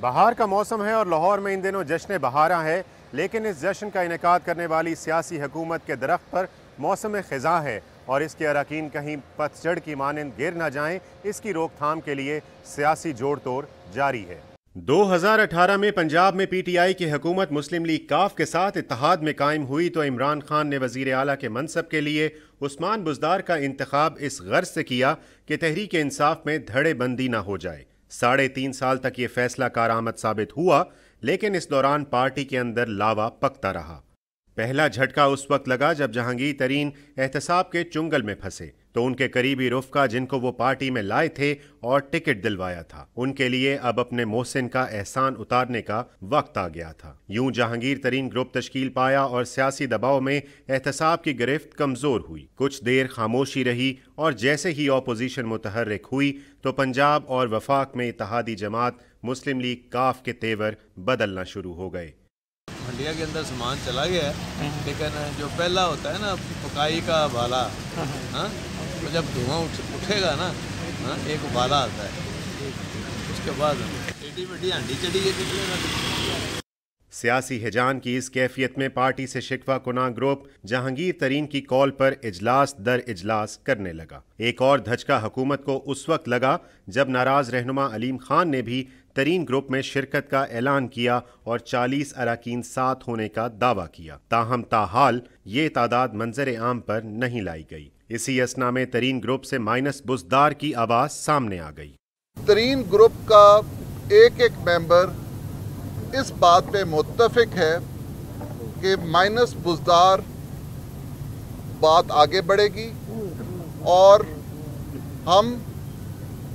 बहार का मौसम है और लाहौर में इन दिनों जश्न बहारा है, लेकिन इस जश्न का इनेकाद करने वाली सियासी हुकूमत के दरख्त पर मौसम ख़ज़ा है और इसके अरकान कहीं पतझड़ की मानंद गिर न जाएं, इसकी रोकथाम के लिए सियासी जोड़ तोड़ जारी है। 2018 में पंजाब में PTI की हुकूमत मुस्लिम लीग काफ के साथ इत्तेहाद में कायम हुई तो इमरान खान ने वज़ीर आला के मनसब के लिए उस्मान बुज़दार का इंतखाब इस गर्ज से किया कि तहरीक इंसाफ में धड़ेबंदी न हो जाए। 3.5 साल तक ये फैसला कारआमद साबित हुआ, लेकिन इस दौरान पार्टी के अंदर लावा पकता रहा। पहला झटका उस वक्त लगा जब जहांगीर तरीन एहतसाब के चुंगल में फंसे तो उनके करीबी रुफ़का जिनको वो पार्टी में लाए थे और टिकट दिलवाया था, उनके लिए अब अपने मोहसिन का एहसान उतारने का वक्त आ गया था। यूं जहांगीर तरीन ग्रुप तश्कील पाया और सियासी दबाव में एहतसाब की गिरफ्त कमजोर हुई। कुछ देर खामोशी रही और जैसे ही ऑपोजिशन मुतहर्रिक हुई तो पंजाब और वफाक में इत्तेहादी जमात मुस्लिम लीग काफ के तेवर बदलना शुरू हो गए। मंडिया के अंदर सामान चला गया है, लेकिन जो पहला होता है ना पकाई का भाला, हाँ, तो जब धुआं उठेगा ना, हाँ, एक उबाला आता है, उसके बाद एडी बड़ी हांडी चढ़ी है। सियासी हिजान की इस कैफियत में पार्टी से शिकवा कुना ग्रुप जहांगीर तरीन की कॉल पर इजलास दर इजलास करने लगा। एक और धचका हुकूमत को उस वक्त लगा जब नाराज रहनुमा अलीम खान ने भी तरीन ग्रुप में शिरकत का ऐलान किया और 40 अरकान साथ होने का दावा किया। ताहम ताहाल ये तादाद मंजर आम पर नहीं लाई गई। इसी असना में तरीन ग्रुप से माइनस बुज़दार की आवाज सामने आ गई। तरीन ग्रुप का एक एक मेंबर इस बात पे मुत्तफिक है कि माइनस बुज़दार बात आगे बढ़ेगी और हम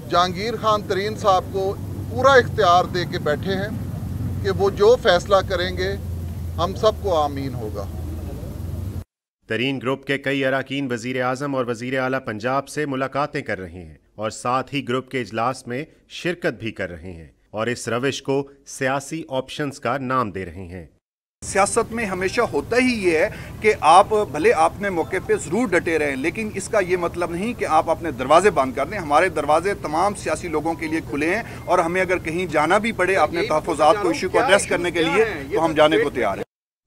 जहांगीर खान तरीन साहब को पूरा इख्तियार दे के बैठे हैं कि वो जो फैसला करेंगे हम सबको आमीन होगा। तरीन ग्रुप के कई अरकान वज़ीर आज़म और वज़ीर आला पंजाब से मुलाकातें कर रहे हैं और साथ ही ग्रुप के इजलास में शिरकत भी कर रहे हैं और इस रविश को सियासी ऑप्शंस का नाम दे रहे हैं। सियासत में हमेशा होता ही ये है कि आप भले आपने मौके पे ज़रूर डटे रहें, लेकिन इसका ये मतलब नहीं कि आप अपने दरवाजे बंद कर दें। हमारे दरवाजे तमाम सियासी लोगों के लिए खुले हैं और हमें अगर कहीं जाना भी पड़े अपने तहफ़्फ़ुज़ात को इशू को एड्रेस करने के लिए तो हम जाने को तैयार हैं।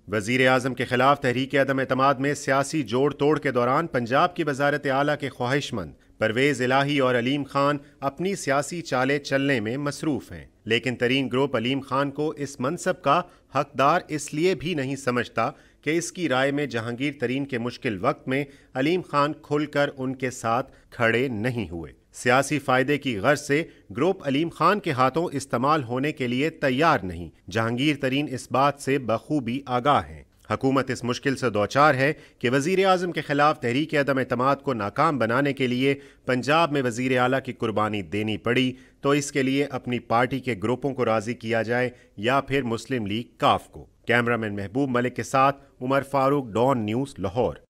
वज़ीर आज़म के खिलाफ तहरीक अदम एतमाद में सियासी जोड़ तोड़ के दौरान पंजाब की वज़ारत आला के ख्वाहिशमंद परवेज़ इलाही और अलीम खान अपनी सियासी चालें चलने में मसरूफ़ हैं, लेकिन तरीन ग्रुप अलीम खान को इस मनसब का हकदार इसलिए भी नहीं समझता कि इसकी राय में जहांगीर तरीन के मुश्किल वक्त में अलीम खान खुलकर उनके साथ खड़े नहीं हुए। सियासी फायदे की गर्ज से ग्रुप अलीम खान के हाथों इस्तेमाल होने के लिए तैयार नहीं। जहांगीर तरीन इस बात से बखूबी आगाह हैं। हुकूमत इस मुश्किल से दौचार है कि वज़ीर आज़म के खिलाफ तहरीक अदम एतमाद को नाकाम बनाने के लिए पंजाब में वज़ीर आला की कुर्बानी देनी पड़ी तो इसके लिए अपनी पार्टी के ग्रुपों को राज़ी किया जाए या फिर मुस्लिम लीग काफ को। कैमरामैन महबूब मलिक के साथ उमर फारूक, डॉन न्यूज़, लाहौर।